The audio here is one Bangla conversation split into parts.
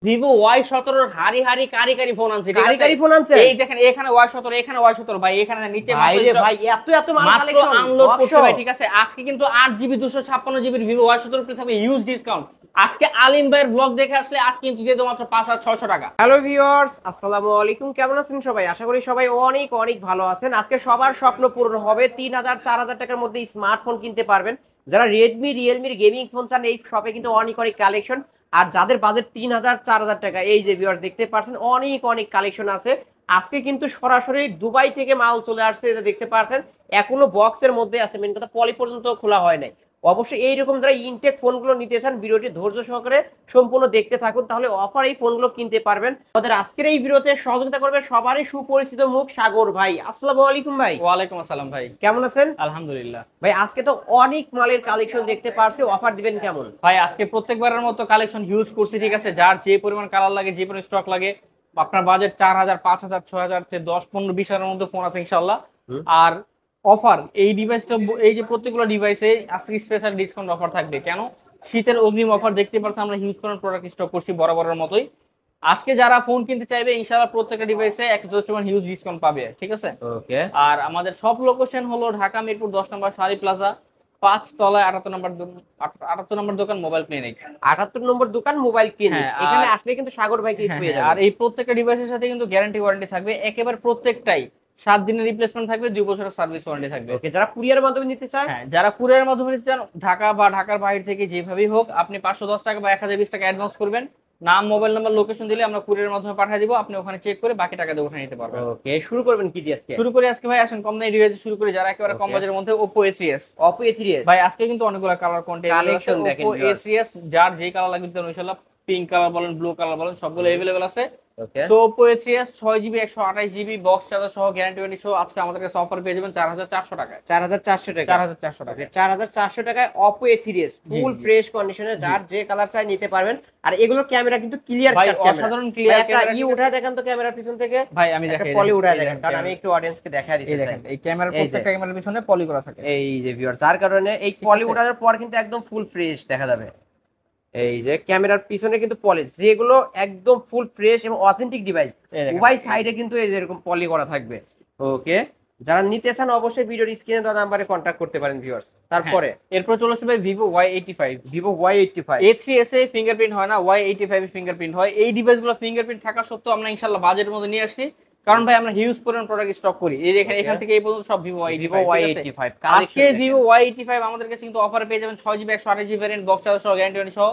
ভিভো Y17 হারি হারি কারি কারি ফোন আনছে, ঠিক আছে? কারি ফোন আনছে, এই দেখেন এখানে Y17, এখানে Y17 ভাই, এখানে নিচে ভাই রে ভাই এত এত মাল কালেকশন আনলোড করছে ভাই, ঠিক আছে? আজকে কিন্তু 8GB 256GB ভিভো Y17 পেয়ে থাকবে ইউজ ডিসকাউন্ট। আজকে আলিম ভাইয়ের ব্লগ দেখে আসলে আজকে কিন্তু দিয়ে দেবো মাত্র 5600 টাকা। হ্যালো ভিউয়ার্স, আসসালামু আলাইকুম। কেমন আছেন সবাই? আশা করি সবাই অনেক অনেক ভালো আছেন। আজকে সবার স্বপ্ন পূরণ হবে, 3000 4000 টাকার মধ্যে স্মার্টফোন কিনতে পারবেন। যারা রেডমি রিয়েলমির গেমিং ফোন চান এই শপে কিন্তু অনেক অনেক কালেকশন। আর যাদের বাজেট 3000 4000 টাকা, এই যে ভিউয়ার্স দেখতে পাচ্ছেন অনেক অনেক কালেকশন আছে। আজকে কিন্তু সরাসরি দুবাই থেকে মাল চলে আসছে, এটা দেখতে পাচ্ছেন এখনো বক্সের মধ্যে আছে, মেন কথা পলি পর্যন্ত খোলা হয় নাই। অবশ্যই এইরকম যারা ইনটেক ফোনগুলো নিতে চান ভিডিওটি ধৈর্য সহকারে সম্পূর্ণ দেখতে থাকুন, তাহলে অফার এই ফোনগুলো কিনতে পারবেন। আমাদের আজকের এই ভিডিওতে সহযোগিতা করবে সবারই সুপরিচিত মুখ সাগর ভাই। আসসালামু আলাইকুম ভাই। ওয়ালাইকুম আসসালাম ভাই, কেমন আছেন? আলহামদুলিল্লাহ ভাই আজকে তো অনেক মালের কালেকশন দেখতে পারছি, অফার দিবেন কেমন? ভাই। আজকে প্রত্যেকবারের মতো কালেকশন হিউজ করছি, ঠিক আছে? যার যে পরিমাণ কালার লাগে, যে পরিমাণ স্টক লাগে, আপনার বাজেট 4000 5000 6000 থেকে 10 15 20 হাজারের মধ্যে ফোন আছে ইনশাআল্লাহ। আর অফার এই ডিভাইসটা, এই যে প্রত্যেকগুলো ডিভাইসে আজকে স্পেশাল ডিসকাউন্ট অফার থাকবে। কেন? শীতের অগ্রিম অফার দেখতে পাচ্ছেন, আমরা হিউজ পরিমাণ প্রোডাক্ট স্টক করছি বরাবরের মতোই। আজকে যারা ফোন কিনতে চাইবে ইনশাআল্লাহ প্রত্যেকটা ডিভাইসে একটা হিউজ ডিসকাউন্ট পাবে, ঠিক আছে? ওকে। আর আমাদের সব লোকেশন হলো ঢাকা মিরপুর 10 নম্বর শাড়ি প্লাজা, 5 তলায় 78 নম্বর দোকান, মোবাইল ক্লিনিক। 78 নম্বর দোকান, মোবাইল ক্লিনিক। হ্যাঁ, এখানে আসলে কিন্তু সাগর ভাইকে পেয়ে যাবেন। আর এই প্রত্যেকটা ডিভাইসের সাথে কিন্তু গ্যারান্টি ওয়ারেন্টি থাকবে একেবারে প্রত্যেকটাই। 7 দিনের রিপ্লেসমেন্ট থাকবে, 2 বছরের সার্ভিস ওয়ারেন্টি থাকবে। ওকে, যারা কুরিয়ারের মাধ্যমে নিতে চায়, হ্যাঁ, যারা কুরিয়ারের মাধ্যমে নিতে চান, ঢাকা বা ঢাকার বাইরে থেকে যেভাবেই হোক, আপনি 510 টাকা বা 1020 টাকা অ্যাডভান্স করবেন। নাম, মোবাইল নাম্বার, লোকেশন দিলে আমরা কুরিয়ারের মাধ্যমে পাঠিয়ে দিব, আপনি ওখানে চেক করে বাকি টাকা দিয়ে উঠে নিতে পারবেন। ওকে, শুরু করবেন কি দিয়ে আজকে? শুরু করি আজকে ভাই, আসেন কম দামি ডিভাইস শুরু করি, যারা একেবারে কম বাজেটের মধ্যে। Oppo A3s। Oppo A3s ভাই আজকে কিন্তু অনেকগুলো কালার কোয়ান্টিটি কালেকশন দেখেন। Oppo A3s যার যে কালার লাগবে ইনশাআল্লাহ, পিঙ্ক কালার বলেন, ব্লু কালার বলেন, সবগুলো अवेलेबल আছে। Okay, so Oppo A3s 6GB 128GB box charger সহ, গ্যারান্টি ওয়ারেন্টি সহ আজকে আমাদের কাছে অফার পেয়ে যাবেন 4400 টাকায়। 4400 টাকা। 4400 টাকায় 4400 টাকায় Oppo A3s ফুল ফ্রেশ কন্ডিশনে, যার যে কালার চাই নিতে পারবেন। আর এগুলোর ক্যামেরা কিন্তু ক্লিয়ার ভাই, কাট ক্যামেরা, অসাধারণ ক্লিয়ার ক্যামেরা। ই উঠায় দেখেন তো ক্যামেরার পিছন থেকে। ভাই আমি একটা দেখাই, পলি উঠায় দেখেন, কারণ আমি একটু অডিয়েন্সকে দেখায় দিতে চাই। দেখেন এই ক্যামেরার প্রত্যেকটা ক্যামেরার পিছনে পলি করা থাকে। এই যে ভিউয়ার, যার কারণে এই পলি উঠানোর পর কিন্তু একদম ফুল ফ্রেশ দেখা যাবে। এই যে ক্যামেরার পিছনে কিন্তু পলি, যেগুলো একদম ফুল ফ্রেশ এবং অথেন্টিক ডিভাইস, উভয় সাইডে কিন্তু এই যে এরকম পলি করা থাকবে। ওকে, যারা নিতে চান অবশ্যই ভিডিওর স্ক্রিনে দেওয়া নাম্বারে কন্টাক্ট করতে পারেন ভিউয়ার্স। তারপরে এরপর চলে আসবে ভাই Vivo Y85। Vivo Y85। A3s এ ফিঙ্গারপ্রিন্ট হয় না, Y85 এ ফিঙ্গারপ্রিন্ট হয়। এই ডিভাইসগুলো ফিঙ্গারপ্রিন্ট থাকা সত্ত্বেও আমরা ইনশাআল্লাহ বাজেটের মধ্যে নিয়ে আসছি, কারণ ভাই আমরা হিউজ পরিমাণ প্রোডাক্ট স্টক করি। এই দেখেন এখান থেকে এই পর্যন্ত সব Vivo Y85। আজকে Vivo Y85 আমাদের কাছে কিন্তু অফারে পেয়ে যাবেন 6GB 128GB variant, box charger সহ, গ্যারান্টি ওয়ারেন্টি সহ,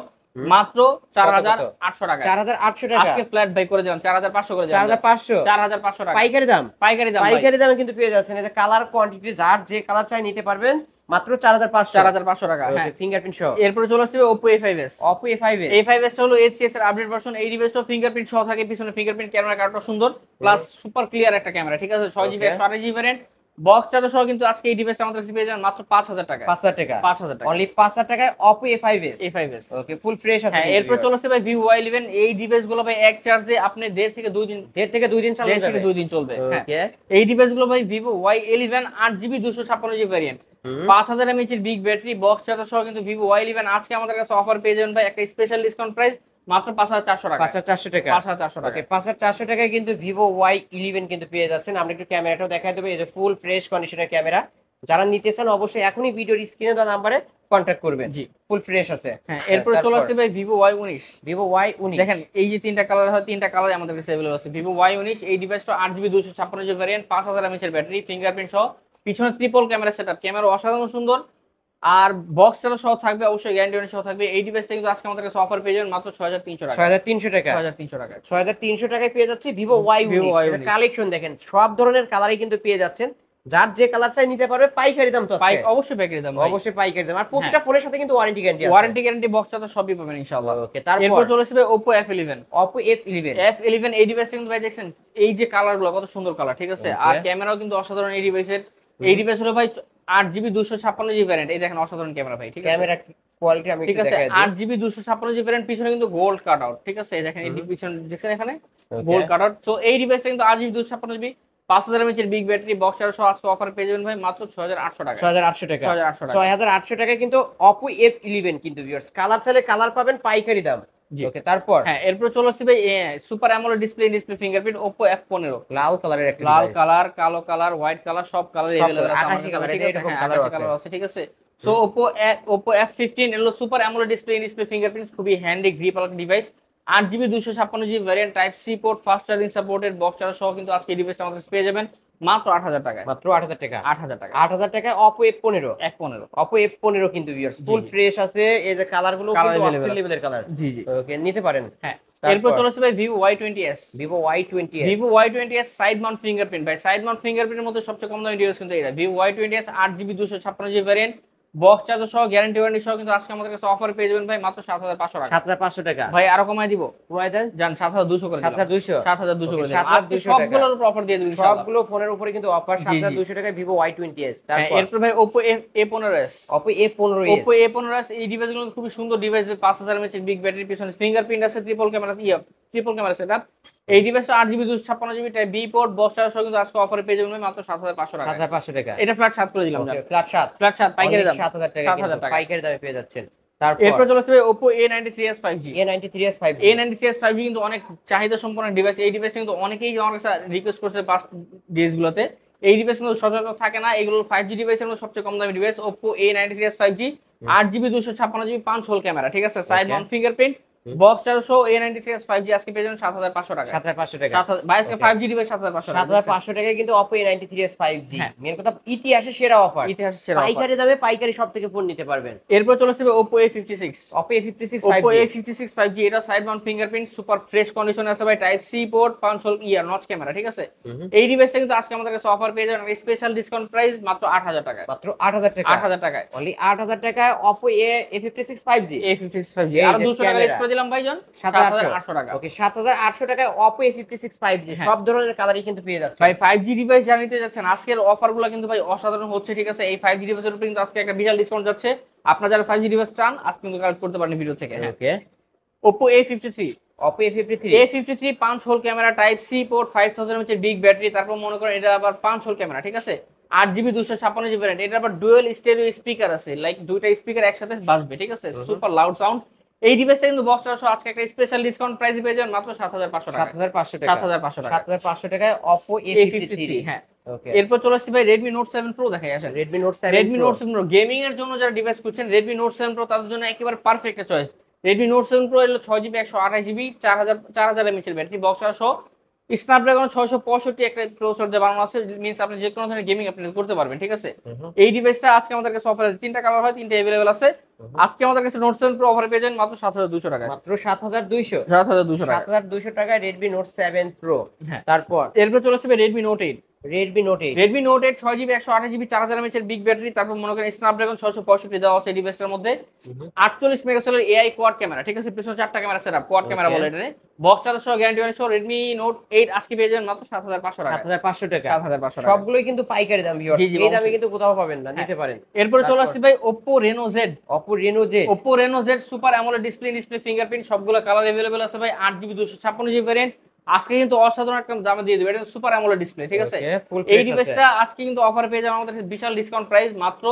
মাত্র 4800 টাকা। 4800 টাকা আজকে ফ্ল্যাট বাই করে দিলাম 4500 করে দিলাম। 4500 টাকা পাইকারি দাম। পাইকারি দাম পাইকারি দামে কিন্তু পেয়ে যাচ্ছেন। এই যে কালার কোয়ান্টিটি, যার যে কালার চাই নিতে পারবেন মাত্র 4500 টাকা। হ্যাঁ, ফিঙ্গারপ্রিন্ট সহ। এরপর চলে আসবে Oppo A5s। Oppo A5s। A5s টা হলো A3s এর আপডেট ভার্সন। এই ডিভাইসটা ফিঙ্গারপ্রিন্ট সহ থাকে, পিছনে ফিঙ্গারপ্রিন্ট ক্যামেরা কার্ডটা সুন্দর, প্লাস সুপার ক্লিয়ার একটা ক্যামেরা, ঠিক আছে? 6GB 128GB variant, box charger সহ কিন্তু আজকে এই ডিভাইসটা আমাদের কাছে পেয়ে যাবেন মাত্র 5000 টাকা। 5000 টাকা। 5000 টাকা অনলি 5000 টাকায় Oppo A5s। A5s। ওকে, ফুল ফ্রেশ আছে। হ্যাঁ, এরপর চলে আসছে ভাই Vivo Y11। এই ডিভাইসগুলো ভাই এক চার্জে আপনি 1.5 থেকে 2 দিন, 1.5 থেকে 2 দিন চলবে। হ্যাঁ, ওকে, এই ডিভাইসগুলো ভাই Vivo Y11 8GB 256GB variant, 5000 mAh এর বিগ ব্যাটারি, বক্স চার্জার সহ কিন্তু Vivo Y11 আজকে আমাদের কাছে অফার পেয়ে যাবেন ভাই একটা স্পেশাল ডিসকাউন্ট প্রাইস মাত্র 5400 টাকা। 5400 টাকা। 5400 টাকা। ওকে, 5400 টাকায় কিন্তু Vivo Y11 কিন্তু পেয়ে যাচ্ছেন। আমরা একটু ক্যামেরাটাও দেখাই দেব। এই যে ফুল ফ্রেশ কন্ডিশনের ক্যামেরা, যারা নিতে চান অবশ্যই এখনই ভিডিওর স্ক্রিনে দেওয়া নম্বরে কন্টাক্ট করবেন। জি, ফুল ফ্রেশ আছে। হ্যাঁ, এরপর চলে আসছে ভাই Vivo Y19। Vivo Y19 দেখেন এই যে তিনটা কালার হয়, তিনটা কালার আমাদের কাছে अवेलेबल আছে। Vivo Y19 এই ডিভাইসটা 8GB 256GB ভ্যারিয়েন্ট, 5000 mAh এর ব্যাটারি, ফিঙ্গারপ্রিন্ট সহ, পিছনে ট্রিপল ক্যামেরা সেটআপ, ক্যামেরা অসাধারণ সুন্দর, আর বক্স চার্জার সহ থাকবে, অবশ্যই গ্যারান্টি ওয়ারেন্টি সহ থাকবে। এই ডিভাইসটা কিন্তু আজকে আমাদের কাছে অফার পেয়ে যাবেন মাত্র 6300 টাকা। 6300 টাকা। 6300 টাকা। 6300 টাকায় পেয়ে যাচ্ছে Vivo Y19। কালেকশন দেখেন, সব ধরনের কালারই কিন্তু পেয়ে যাচ্ছেন। যার যে কালার চাই নিতে পারবে। পাইকারি দাম তো আছে, অবশ্যই পাইকারি দাম, অবশ্যই পাইকারি দাম। আর প্রতিটা ফোনের সাথে কিন্তু ওয়ারেন্টি গ্যারান্টি আছে। ওয়ারেন্টি বক্স চার্জার সবই পাবেন ইনশাআল্লাহ। ওকে, এরপর চলে আসবে Oppo F11। Oppo F11। F11 এই ডিভাইসটা কিন্তু ভাই দেখছেন এই যে কালারগুলো কত সুন্দর কালার, ঠিক আছে? আর ক্যামেরাও কিন্তু অসাধারণ এই ডিভাইসের। এই ডিভাইস হলো ভাই 8GB 256GB ভ্যারিয়েন্ট। এই দেখেন অসাধারণ ক্যামেরা ভাই, ঠিক আছে? ক্যামেরা কোয়ালিটি আমি ঠিক একটু আছে, দেখাই দিই। 8GB 256GB ভ্যারিয়েন্ট, পিছনে কিন্তু গোল্ড কাট আউট, ঠিক আছে? এই দেখেন এই পিছনে দেখছেন এখানে গোল্ড কাট আউট। সো এই ডিভাইসটা কিন্তু 8GB 256GB, 5000 mAh এর বিগ ব্যাটারি, বক্স চার্জার সহ আজকে অফার পেয়ে যাবেন ভাই মাত্র 6800 টাকা। 6800 টাকা। 6800 টাকায় কিন্তু Oppo F11 কিন্তু ভিউয়ার্স, কালার চাইলে কালার পাবেন পাইকারি দাম। জি। ওকে, তারপর হ্যাঁ, এরপর চলে আসছে ভাই super AMOLED display fingerprint Oppo F15। লাল কালারের একটা লাল ডিভাইস, কালার, কালো কালার, হোয়াইট কালার, সব কালার সব अवेलेबल আছে আমার আকাশি কাছে, কালার, ঠিক আছে? এরকম হ্যাঁ, কালারও আকাশি আছে। কালার আছে, ঠিক আছে? সো হুম। Oppo F15 এর সুপার অ্যামোলেড ডিসপ্লে ফিঙ্গারপ্রিন্ট, খুবই হ্যান্ডি গ্রিপ আলাদা device. 8GB 256GB variant, type C port, fast charging supported, box charger সহ কিন্তু আজকে এই ডিভাইসটা আমাদের কাছে পেয়ে যাবেন মাত্র 8000 টাকায়। মাত্র 8000 টাকা। 8000 টাকা 8000 টাকায় Oppo F15। F15 Oppo F15 কিন্তু ভিউয়ার্স জি, ফুল জি। ফ্রেশ আছে, এই যে কালার গুলো কালার কিন্তু अवेलेबल অস্থির আছে। লেভেলের কালার। জি, জি। ওকে, নিতে পারেন। হ্যাঁ, এরপর তারপর চলে আসছে ভাই Vivo Y20s। Vivo Y20s। Vivo Y20s side mount fingerprint, ভাই সাইড মাউন্ট ফিঙ্গারপ্রিন্টের মধ্যে সবচেয়ে কম দামি ডিভাইস কিন্তু এটা। Vivo Y20s 8GB 256GB variant, box charger সহ, গ্যারান্টি ওয়ারেন্টি সহ কিন্তু আজকে আমাদের কাছে অফার পেয়ে যাবেন ভাই মাত্র 7500 টাকা। 7500 টাকা। ভাই আরো কমায় দিব, পুরাই দেন জান 7200 করে দিলাম। 7200। 7200 করে ওকে, দিলাম আজকে 7200 টাকা। সবগুলোর উপর অফার দিয়ে দেব ইনশাআল্লাহ। সবগুলো ফোনের উপরে কিন্তু অফার। জি, জি। 7200 টাকায় Vivo Y20s। হ্যাঁ, তারপর এরপর ভাই Oppo A15s। Oppo A15s। Oppo A15s এই ডিভাইসগুলো খুবই সুন্দর ডিভাইস, 5000 mAh বিগ ব্যাটারি, পিছনে ফিঙ্গারপ্রিন্ট আছে, ট্রিপল ক্যামেরা সেটআপ। এই ডিভাইসটা 8GB 256GB type B port, box charger সহ কিন্তু আজকে অফারে পেয়ে যাবেন মাত্র 7500 টাকা। 7500 টাকা। এটা ফ্ল্যাট 7 করে দিলাম, ওকে, জান ফ্ল্যাট 7। ফ্ল্যাট 7 পাইকারি দাম 7000 টাকা, 7000 কিন্তু টাকা। পাইকারি দামে পেয়ে যাচ্ছেন। তারপর এরপর চলে আসবে Oppo A93s 5G। A93s 5G। A93s 5G কিন্তু অনেক চাহিদা সম্পন্ন ডিভাইস। এই ডিভাইসটা কিন্তু অনেকেই আমার কাছে রিকোয়েস্ট করছে পাস্ট ডেজ গুলোতে। এই ডিভাইস কিন্তু সচরাচর থাকে না, এগুলো 5G ডিভাইসের মধ্যে সবচেয়ে কম দামি device Oppo A93s 5G, 8GB 256GB 5 hole camera, ঠিক আছে? Side mount fingerprint, box charger সহ A93s 5G আজকে পেয়ে যাবেন 7500 টাকা। 7500 টাকা। 7000 ভাই আজকে 5G ডিভাইস 7500 টাকা। 7500 টাকায় কিন্তু Oppo A93s 5G। হ্যাঁ। মেন কথা ইতিহাসে সেরা অফার। ইতিহাসের সেরা offer। পাইকারি দামে পাইকারি সব থেকে ফোন নিতে পারবেন। এরপর চলে আসবে Oppo A56। Oppo A56 Oppo 5G। A56 5G, এটা side mount fingerprint, super fresh কন্ডিশনে আছে ভাই, type C port, 5 hole notch camera, ঠিক আছে? এই ডিভাইসটা কিন্তু আজকে আমাদের কাছে অফার পেয়ে যাবেন স্পেশাল ডিসকাউন্ট প্রাইস মাত্র 8000 টাকায়। মাত্র 8000 টাকা। 8000 টাকায় অনলি 8000 টাকায় Oppo A56 5G। A56 5G এই আর যে 200 টাকা ক্যামেরা। লেস করে দিলাম ভাইজান, 7800 টাকা। ওকে, 7800 টাকায় Oppo A56 5G। হ্যাঁ। সব ধরনের কালারই কিন্তু পেয়ে যাচ্ছে। ভাই 5G ডিভাইস জানিতে যাচ্ছেন, আজকের অফারগুলো কিন্তু ভাই অসাধারণ হচ্ছে, ঠিক আছে? এই 5G ডিভাইসের উপর কিন্তু আজকে একটা বিশাল ডিসকাউন্ট যাচ্ছে। আপনারা যারা 5G ডিভাইস চান আজকে কিন্তু কালেক্ট করতে পারেন ভিডিও থেকে। হ্যাঁ, okay, Oppo A53। Oppo A53। A53 5 hole camera, type C port, 5000 mAh big battery, তারপর মনে করেন এটা আবার 5 হোল ক্যামেরা, ঠিক আছে? 8GB 256GB ভ্যারিয়েন্ট, এটা আবার ডুয়াল স্টেরিও স্পিকার আছে, লাইক দুইটা স্পিকার একসাথে বাজবে, ঠিক আছে? Super loud sound. এই ডিভাইসটা কিন্তু বক্স চার্জার সহ আজকে একটা স্পেশাল ডিসকাউন্ট প্রাইসে পেয়ে যাবেন মাত্র 7500 টাকা। 7500 টাকা। 7500 টাকা 7500 টাকায় Oppo A53। A53। হ্যাঁ, ওকে, এরপর চলে আসছে ভাই Redmi Note 7 Pro দেখাই আসেন। Redmi Note 7 Redmi Pro। Note 7 Pro gaming এর জন্য যারা ডিভাইস খুঁজছেন, Redmi Note 7 Pro তাদের জন্য একেবারে পারফেক্ট একটা চয়েস। Redmi Note 7 Pro হলো 6GB 128GB 4000 mAh এর ব্যাটারি, বক্স চার্জার সহ, স্ন্যাপড্রাগন 665 একটা প্রসেসর দিয়ে বানানো আছে, মিন্স আপনি যে কোনো ধরনের গেমিং আপনি করতে পারবেন, ঠিক আছে? এই ডিভাইসটা আজকে আমাদের কাছে অফারে 3টা কালার হয়, 3টা अवेलेबल আছে। আজকে আমাদের কাছে Note 7 Pro অফারে পেয়ে যাবেন মাত্র 7200 টাকায়। মাত্র 7200। 7200 টাকা। 7200 টাকায় Redmi Note 7 Pro। হ্যাঁ, তারপর এরপর চলে আসবে Redmi Note 8। Redmi Note 8। Redmi Note 8 6GB 128GB 4000 mAh এর বিগ ব্যাটারি, তারপর মনে করেন স্ন্যাপড্রাগন 665 দেওয়া আছে এই ডিভাইসটার মধ্যে। 48 মেগাপিক্সেলের এআই কোয়াড ক্যামেরা, ঠিক আছে? পিছনে 4টা ক্যামেরা সেটআপ, কোয়াড ক্যামেরা বলে এটারে। বক্স চার্জার সহ, গ্যারান্টি ওয়ারেন্টি সহ Redmi Note 8 আজকে পেয়ে যাবেন মাত্র 7500 টাকা। 7500 টাকা। 7500 টাকা। সবগুলোই কিন্তু পাইকারি দাম ভিউয়ার্স। জি, জি, এই দামে অবশ্যই। কিন্তু কোথাও পাবেন না, নিতে পারেন। এরপরে চলে আসছে ভাই Oppo Reno Z। Oppo Reno Z। Oppo Reno Z super AMOLED display fingerprint, সবগুলো কালার अवेलेबल আছে ভাই, 8GB 256GB ভ্যারিয়েন্ট। আজকে কিন্তু অসাধারণ একটা দামে দিয়ে দেব, এটা সুপার অ্যামোলেড ডিসপ্লে, ঠিক আছে? ওকে, ফুল এই ফ্রেশ আছে। ডিভাইসটা আজকে কিন্তু অফার পেয়ে যাবেন আমাদের কাছে বিশাল ডিসকাউন্ট প্রাইস মাত্র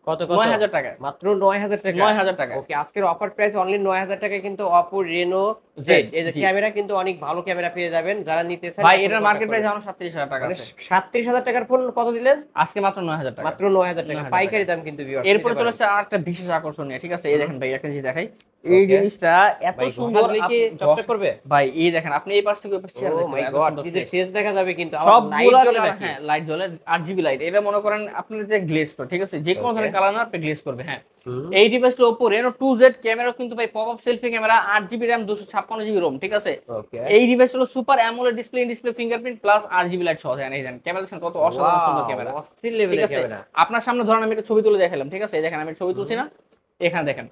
কত 9000 টাকা। মাত্র 9000 টাকা। 9000 টাকা। ওকে, আজকের অফার প্রাইস অনলি 9000 টাকায় কিন্তু Oppo Reno Z। এই যে জি। ক্যামেরা কিন্তু অনেক ভালো ক্যামেরা পেয়ে যাবেন, যারা নিতে চান ভাই এখন এটার contact মার্কেট প্রাইস করবেন। এখন 37000 টাকা মানে আছে। 37000 টাকার ফোন কত দিলেন? আজকে মাত্র 9000 টাকা। মাত্র 9000 টাকা 9000 পাইকারি দাম কিন্তু ভিউয়ার্স। এরপরে চলে আসছে আরেকটা বিশেষ আকর্ষণীয়, ঠিক আছে? এই দেখেন ভাই একটা জিনিস দেখাই, এই Okay. জিনিসটা এত ভাই সুন্দর, সুন্দর কি চকচক করবে? ভাই এই দেখেন, আপনি এই পাশ থেকে ওই পাশে চেয়ার ও দেখতে মাই পারেন, এত গড, সুন্দর কি যে face। ফেস দেখা যাবে কিন্তু আবার সব লাইট জ্বলে নাকি? হ্যাঁ, লাইট জ্বলে, 8GB লাইট। এটা মনে করেন আপনার যে গ্লেজ করে, ঠিক আছে? যে কোনো Okay. ধরনের কালার না আপনি গ্লেজ করবে। হ্যাঁ, হুম। এই ডিভাইসটা Oppo Reno 2Z ক্যামেরা কিন্তু ভাই pop up selfie camera, 8GB RAM 256GB ROM, ঠিক আছে? ওকে, এই ডিভাইস হলো super AMOLED display fingerprint plus 8GB light সহ। দেখেন এই দেখেন ক্যামেরা দেখেন কত অসাধারণ সুন্দর ক্যামেরা, অস্থির ঠিক লেভেলের আছে? ক্যামেরা। আপনার সামনে ধরেন আমি একটা ছবি তুলে দেখালাম, ঠিক আছে? এই দেখেন আমি ছবি তুলছি না, এখানে দেখেন,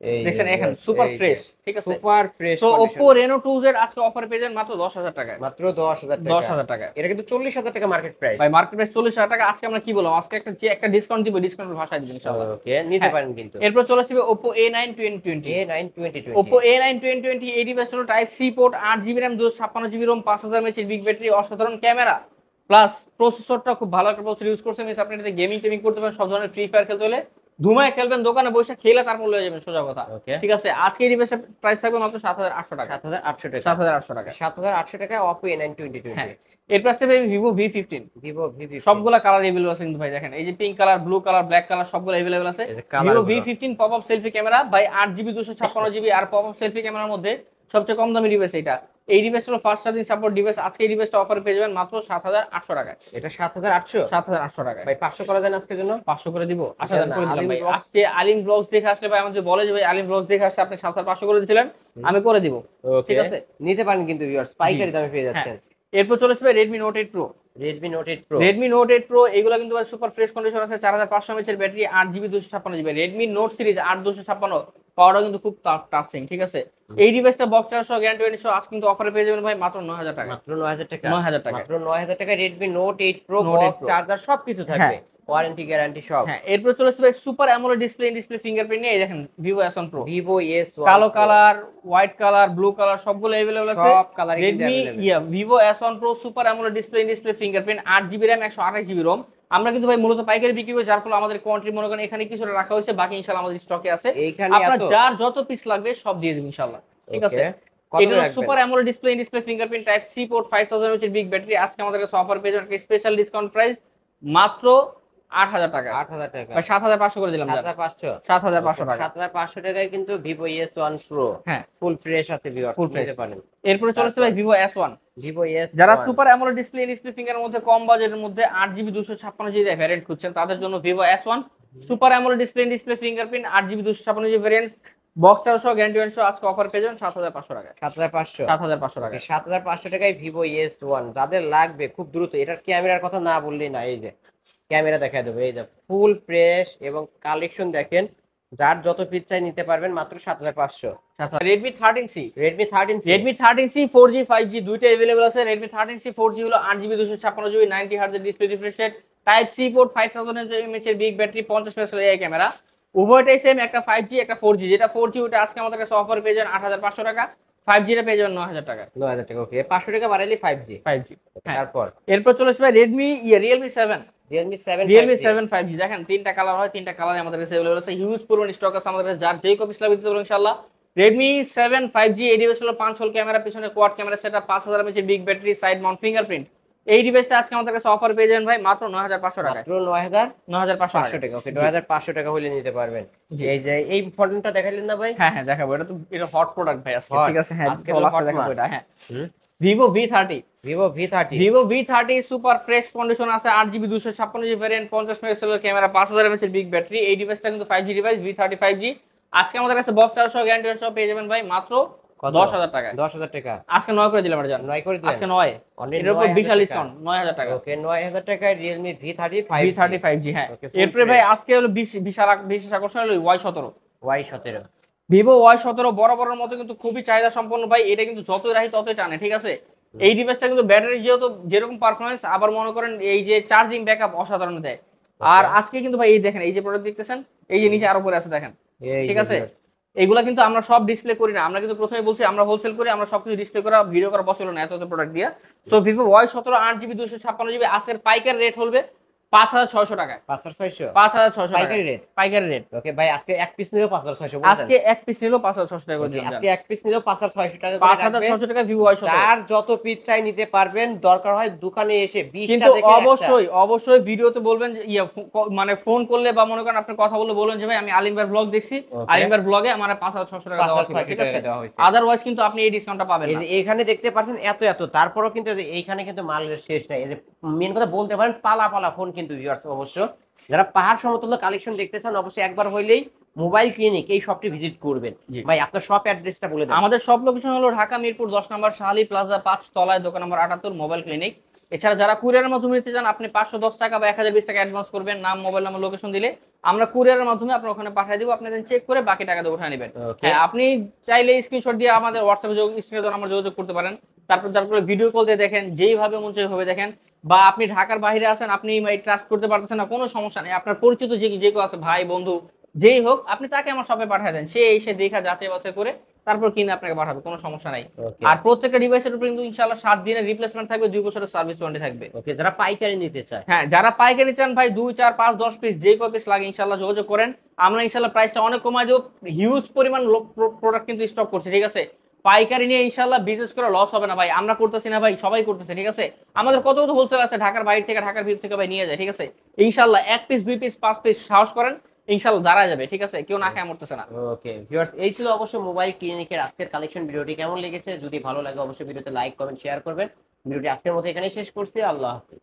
এই দেখছেন এখানে সুপার ফ্রেশ, ঠিক আছে? Super fresh. তো Oppo Reno 2Z আজকে অফারে পেয়ে যাবেন মাত্র 10000 টাকায়। মাত্র 10000 টাকা। 10000 টাকায় এটা কিন্তু 40000 টাকা মার্কেট প্রাইস। ভাই, মার্কেট প্রাইস 40000 টাকা। আজকে আমরা কি বললাম, আজকে একটা ডিসকাউন্ট দিব, ডিসকাউন্টের ভাষায় দিব ইনশাআল্লাহ। ওকে, নিতে হ্যাঁ। পারেন কিন্তু। এরপর চলে আসবে Oppo A9 2020। A9 2020। Oppo A9 2020 এই ডিভাইসটা হলো type C port, 8GB RAM 256GB ROM, 5000 mAh big battery, অসাধারণ ক্যামেরা প্লাস প্রসেসরটা খুব ভালো একটা প্রসেসর ইউজ করছে, মিন্স আপনি এটাতে গেমিং করতে পারেন, সব ধরনের ফ্রি ফায়ার খেলতে হলে ধুমায় খেলবেন, দোকানে বসে খেলে তারপর লয়ে যাবেন, সোজা কথা। ওকে, ঠিক আছে, আজকে এই ডিভাইসের প্রাইস থাকবে মাত্র 7,800 টাকা। 7,800 টাকা। 7,800 টাকা। 7,800 টাকায় Oppo A9 2020। হ্যাঁ, এর প্রাইস থাকবে ভিভো V15। Vivo V15। সবগুলা কালার अवेलेबल আছে কিন্তু ভাই, দেখেন এই যে pink colour, blue colour, black colour সবগুলো अवेलेबल আছে। এই যে ভিভো কালারগুলো। V15 পপআপ সেলফি ক্যামেরা ভাই, 8GB 256GB, আর পপআপ সেলফি ক্যামেরার মধ্যে সবচেয়ে কম দামি ডিভাইস এটা। এই ডিভাইসটা হলো ফাস্ট চার্জিং সাপোর্ট ডিভাইস। আজকে এই ডিভাইসটা অফারে পেয়ে যাবেন মাত্র 7,800 টাকায়। এটা 7,800। 7,800 টাকায় ভাই 500 করে দেন আজকের জন্য। 500 করে দিব। আচ্ছা, 8,000 করে দিলাম আলিম ভাই। ব্লগস। আজকে আলিম ব্লগস দেখে আসলে ভাই আমাদের বলে যে ভাই আলিম ব্লগস দেখে আসছে আপনি 7,500 করে দিয়েছিলেন, আমি করে দিব। ঠিক আছে, নিতে পারেন কিন্তু ভিউয়ার্স, পাইকারি দামে পেয়ে হ্যাঁ। যাচ্ছেন। এরপর চলে আসবে Redmi Note 8 Pro। Redmi Note 8 Pro। Redmi Note 8 Pro এগুলো কিন্তু ভাই সুপার ফ্রেশ কন্ডিশন আছে, 4,500 mAh এর battery, 8GB 256GB। Redmi Note series 8,256 পাওয়ারটা কিন্তু খুব টাফিং। ঠিক আছে, এই ডিভাইসটা বক্স চার্জ সহ গ্যারান্টি ওয়ারেন্টি সহ আজ কিন্তু অফারে পেয়ে যাবেন ভাই মাত্র 9,000 টাকা। মাত্র 9,000 টাকা। 9,000 টাকা। মাত্র 9,000 টাকা Redmi Note 8 Pro, Note 8 box Pro। Charger সবকিছু থাকবে, ওয়ারেন্টি গ্যারান্টি সব। হ্যাঁ, এরপর চলে আসবে সুপার অ্যামোলেড ডিসপ্লে ফিঙ্গারপ্রিন্ট নিয়ে। এই দেখেন Vivo S1 Pro, Vivo S1 কালো Pro। Colour, white colour, blue colour সবগুলো अवेलेबल আছে। সব কালারই কিন্তু Redmi available। Vivo S1 Pro super AMOLED display fingerprint, 8GB RAM 128GB ROM। আমরা কিন্তু ভাই মূলত পাইকারি বিক্রি করি, যার ফলে আমাদের কোয়ান্টিটি মনে করেন এখানে কিছুটা রাখা হয়েছে, বাকি ইনশাআল্লাহ আমাদের স্টকে আছে। এইখানে আপনার এত। যার যত পিস লাগবে সব দিয়ে দেব ইনশাআল্লাহ। ঠিক আছে, কত এটা রাখবেন? Super AMOLED display fingerprint type C port, 5000 mAh এর বিগ ব্যাটারি। আজকে আমাদের কাছে অফার পেয়ে যাবেন স্পেশাল ডিসকাউন্ট প্রাইস মাত্র 8,000 টাকা। 8,000 টাকা। ভাই 7,500 করে দিলাম। 7,500। 7,500 টাকা। 7,500 টাকায় কিন্তু Vivo S1 Pro হ্যাঁ, ফুল ফ্রেশ আছে ভিউয়ার্স, ফুল ফ্রেশ। নিতে পারেন। এরপরে চলে আসছে ভাই Vivo S1। Vivo S1। যারা সুপার অ্যামোলেড ডিসপ্লে ফিঙ্গারের মধ্যে কম বাজেটের মধ্যে 8GB 256GB ভ্যারিয়েন্ট খুঁজছেন, তাদের জন্য Vivo S1 super AMOLED display fingerprint, 8GB 256GB variant, box charge সহ গ্যারান্টি ওয়ারেন্টি সহ আজকে অফার পেয়ে যাবেন 7,500 টাকা। 7,500। 7,500 টাকা। 7,500 টাকায় Vivo S1 যাদের লাগবে খুব দ্রুত। এটার ক্যামেরার কথা না বললেই না, এই যে ক্যামেরা দেখায় দেবো, এই যে ফুল ফ্রেশ এবং কালেকশন দেখেন, যার যত পিস চাই নিতে পারবেন মাত্র 7,500। Redmi 13C। Redmi 13C। Redmi 13C 4G 5G দুইটা अवेलेबल আছে। Redmi 13C 4G হলো 8GB 256GB 90Hz এর display refresh rate, type C port, 5000 mAh এর big battery, 50 megapixel AI camera. উভয়টাই সেম, একটা 5G একটা 4G। যেটা 4G ওটা আজকে আমাদের কাছে অফার পেয়ে যাবেন 8,500 টাকা, 5G টা পেয়ে যাবেন 9,000 টাকা। 9,000 টাকা। ওকে, 500 টাকা বাড়াইলে 5G। 5G। হ্যাঁ, তারপর এরপর চলে আসবে Realme 7। Realme 7 Realme 5G। 7 5G দেখেন তিনটা কালার হয়, তিনটা কালারে আমাদের কাছে अवेलेबल আছে। হিউজ পরিমাণ স্টক আছে আমাদের কাছে, যার যেই কপি লাগবে দিতে পারবো ইনশাআল্লাহ। Redmi 7 5G এই ডিভাইস হলো 5 হোল ক্যামেরা, পিছনে কোয়াড ক্যামেরা সেটআপ, 5000 mAh এর big battery, side mount fingerprint. এই ডিভাইসটা আজকে আমাদের কাছে অফার পেয়ে যাবেন ভাই মাত্র 9,500 টাকায়। মাত্র 9,500 9,500 টাকা। ওকে, 9,500 টাকা হলে নিতে পারবেন। জি। এই যে এই ফোনটা দেখাইলেন না ভাই? হ্যাঁ হ্যাঁ দেখাবো, এটা হট প্রোডাক্ট ভাই আজকে। Hot। ঠিক আছে, হ্যাঁ আজকে চল তো আজকে hot দেখাবো মাল। এটা। হ্যাঁ, হুম। Vivo V30। Vivo V30। Vivo V30 super fresh condition আছে, 8GB 256GB ভ্যারিয়েন্ট, 50 মেগাপিক্সেলের ক্যামেরা, 5000 mAh এর বিগ ব্যাটারি। এই ডিভাইসটা কিন্তু 5G ডিভাইস, V30 5G। আজকে আমাদের কাছে বক্স চার্জ সহ গ্যারান্টি সহ পেয়ে যাবেন ভাই মাত্র 10,000 টাকায়। 10,000 টাকা। আজকে 9 করে দিলাম, এটা জান 9 করে দিলেন। আজকে 9 Only এর উপর 9,000 বিশাল টাকা। ডিসকাউন্ট 9,000 টাকা। ওকে, 9,000 টাকায় Realme V30 5G। V30 5G। হ্যাঁ, Okay, full এরপরে ভাই আজকে হলো বিশেষ আকর্ষণ হলো Y17। Y17। Vivo Y17 বরাবরের মতো কিন্তু খুবই চাহিদা সম্পন্ন ভাই। এটা কিন্তু যতই রাখি ততই টানে। ঠিক আছে, এই ডিভাইসটা কিন্তু ব্যাটারি যেরকম পারফরমেন্স, আবার মনে করেন এই যে চার্জিং ব্যাকআপ অসাধারণ দেয়। আর আজকে কিন্তু ভাই এই দেখেন, এই যে প্রোডাক্ট দেখতেছেন, এই যে নিচে আরো পরে আছে দেখেন। ঠিক আছে, এগুলা কিন্তু আমরা সব ডিসপ্লে করি না, আমরা কিন্তু প্রথমে বলছি আমরা হোলসেল করি, আমরা সবকিছু ডিসপ্লে করা ভিডিও করা পসিবল না এত প্রোডাক্ট দিয়ে। So Vivo Y17 8GB 256GB আজকের পাইকারি রেট হবে 5,600 টাকায়। 5,600। 5,600 পাইকারি রেট। পাইকারি রেট। ওকে ভাই, আজকে এক পিস নিলেও 5,600 বলছেন? আজকে এক পিস নিলেও 5,600 টাকা করে দিলাম। আজকে এক পিস নিলেও 5,600 টাকা করে রাখবেন। 5,600 টাকা Vivo Y17। যার যত পিস চাই নিতে পারবেন, দরকার হয় দোকানে এসে 20টা কিন্তু দেখে অবশ্যই ভিডিওতে বলবেন যে মানে ফোন করলে বা মনে করেন আপনি কথা বলে বলবেন যে ভাই আমি আলিম ভাইয়ের ব্লগ দেখছি, আলিম ভাইয়ের ব্লগে আমার 5,600 টাকা দেওয়া ছিল। ঠিক আছে, আদারওয়াইজ কিন্তু আপনি এই ডিসকাউন্টটা পাবেন এই না। যে এখানে দেখতে পাচ্ছেন এত এত, তারপরও কিন্তু এইখানে কিন্তু মালের শেষ নাই। এই যে মেন কথা বলতে পারেন, পালা পালা ফোন কিন্তু ভিউয়ার্স। অবশ্য যারা পাহাড় সমতুল্য কালেকশন দেখতে চান, অবশ্যই একবার হইলেই মোবাইল ক্লিনিক এই শপটি ভিজিট করবেন। ভাই আপনার শপ অ্যাড্রেসটা বলে দেন। আমাদের সব লোকেশন হলো ঢাকা মিরপুর 10 নম্বর শাহালি প্লাজা 5 তলায়, দোকান নম্বর 78, মোবাইল ক্লিনিক। এছাড়া যারা কুরিয়ারের মাধ্যমে নিতে চান, আপনি 510 টাকা বা 1020 টাকা অ্যাডভান্স করবেন, নাম, মোবাইল নাম্বার, লোকেশন দিলে আমরা কুরিয়ারের মাধ্যমে আপনার ওখানে পাঠিয়ে দিব। আপনি চেক করে বাকি টাকা দিয়ে উঠে নেবেন। হ্যাঁ, আপনি চাইলে স্ক্রিনশট দিয়ে আমাদের হোয়াটসঅ্যাপে স্ক্রিনে নাম্বার যোগাযোগ করতে পারেন। তারপরে ভিডিও কল দিয়ে দেখেন, যেইভাবে মন চাই ভাবে দেখেন। বা আপনি ঢাকার বাইরে আছেন, আপনি ট্রাস্ট করতে পারতেছেন না, কোনো সমস্যা নেই। আপনার পরিচিত যে কেউ আছে, ভাই বন্ধু যেই হোক আপনি তাকে আমার শপে পাঠিয়ে দেন, সে এসে দেখা যাচাই বাছাই করে তারপর কিনে আপনাকে পাঠাবে, কোনো সমস্যা নাই। ওকে। আর প্রত্যেকটা ডিভাইসের উপর কিন্তু ইনশাআল্লাহ 7 দিনের রিপ্লেসমেন্ট থাকবে, 2 বছরের সার্ভিস ওয়ারেন্টি থাকবে। ওকে, যারা পাইকারি নিতে চায়। হ্যাঁ, যারা পাইকারি চান ভাই 2 4 5 10 পিস যে কয় পিস লাগে ইনশাআল্লাহ যোগাযোগ করেন, আমরা ইনশাআল্লাহ প্রাইসটা অনেক কমায় দেব। হিউজ পরিমাণ প্রোডাক্ট কিন্তু স্টক করছি, ঠিক আছে? পাইকারি নিয়ে ইনশাআল্লাহ বিজনেস করে লস হবে না ভাই, আমরা করতেছি না ভাই, সবাই করতেছে, ঠিক আছে? আমাদের কত কত হোলসেল আছে ঢাকার বাইরে থেকে, ঢাকার ভিতর থেকে ভাই নিয়ে যায়, ঠিক আছে? ইনশাআল্লাহ 1 পিস 2 পিস 5 পিস সাহস করেন, ইনশাআল্লাহ দাঁড়া যাবে, ঠিক আছে? কেউ না খেয়ে মরতেছে না। ওকে ভিউয়ার্স, এই ছিল অবশ্য মোবাইল ক্লিনিকের আজকের কালেকশন। ভিডিওটি কেমন লেগেছে, যদি ভালো লাগে অবশ্যই ভিডিওতে লাইক কমেন্ট শেয়ার করবেন। ভিডিওটি আজকের মতো এখানেই শেষ করছি। আল্লাহ হাফেজ।